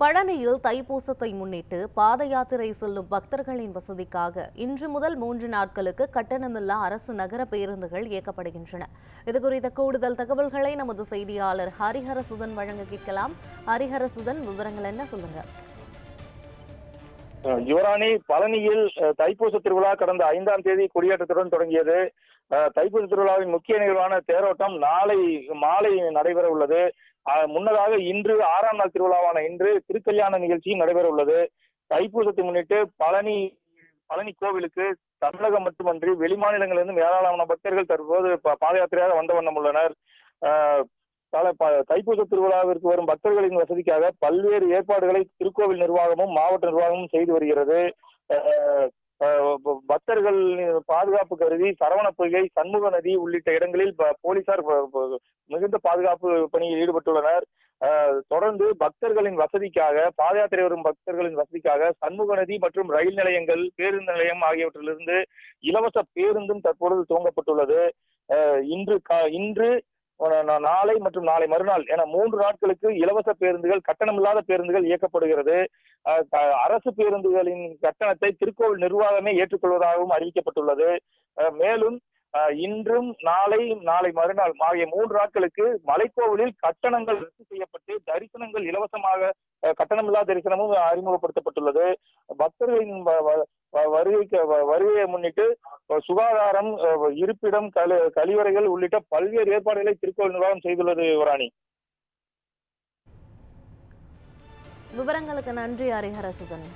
பழனியில் தைப்பூசத்தை முன்னிட்டு பாத யாத்திரை செல்லும் பக்தர்களின் வசதிக்காக இன்று முதல் 3 நாட்களுக்கு கட்டணமில்லா அரசு நகர பேருந்துகள் இயக்கப்படுகின்றன. இதுகுறித்த கூடுதல் தகவல்களை நமது செய்தியாளர் ஹரிஹரசுதன் வழங்க கேட்கலாம். ஹரிஹரசுதன், விவரங்கள் என்ன, சொல்லுங்க. யுவராணி, பழனியில் தைப்பூச திருவிழா கடந்த 5ஆம் தேதி கொடியேற்றத்துடன் தொடங்கியது. தைப்பூச திருவிழாவின் முக்கிய நிகழ்வான தேரோட்டம் நாளை மாலை நடைபெற உள்ளது. முன்னதாக இன்று 6ஆம் நாள் திருவிழாவான இன்று திருக்கல்யாண நிகழ்ச்சியும் நடைபெற உள்ளது. தைப்பூசத்தை முன்னிட்டு பழனி கோவிலுக்கு தமிழகம் மட்டுமன்றி வெளிமாநிலங்களிலிருந்து ஏராளமான பக்தர்கள் தற்போது பாத யாத்திரையாக வந்த வண்ணம் உள்ளனர். தைப்பூச திருவிழாவிற்கு வரும் பக்தர்களின் வசதிக்காக பல்வேறு ஏற்பாடுகளை திருக்கோவில் நிர்வாகமும் மாவட்ட நிர்வாகமும் செய்து வருகிறது. பக்தர்கள் பாதுகாப்பு கருதி சரவண பொய்கை, சண்முக நதி உள்ளிட்ட இடங்களில் போலீசார் மிகுந்த பாதுகாப்பு பணியில் ஈடுபட்டுள்ளனர். தொடர்ந்து பக்தர்களின் வசதிக்காக, பாத யாத்திரை வரும் பக்தர்களின் வசதிக்காக சண்முக நதி மற்றும் ரயில் நிலையங்கள், பேருந்து நிலையம் ஆகியவற்றிலிருந்து இலவச பேருந்தும் தற்பொழுது துவங்கப்பட்டுள்ளது. இன்று நாளை மற்றும் நாளை மறுநாள் என 3 நாட்களுக்கு இலவச பேருந்துகள், கட்டணமில்லாத பேருந்துகள் இயக்கப்படுகிறது. அரசு பேருந்துகளின் கட்டணத்தை திருக்கோவில் நிர்வாகமே ஏற்றுக்கொள்வதாகவும் அறிவிக்கப்பட்டுள்ளது. மேலும் இன்றும் நாளை மறுநாள் ஆகிய 3 நாட்களுக்கு மலைக்கோவிலில் கட்டணங்கள் ரத்து செய்யப்பட்டு தரிசனங்கள் இலவசமாக, கட்டணமில்லா தரிசனமும் அறிமுகப்படுத்தப்பட்டுள்ளது. பக்தர்களின் வருகையை முன்னிட்டு சுகாதாரம், இருப்பிடம், கழிவறைகள் உள்ளிட்ட பல்வேறு ஏற்பாடுகளை திருக்கோவில் நிர்வாகம் செய்துள்ளது. யுவராணி, விவரங்களுக்கு நன்றி ஹரிஹரசுதன்.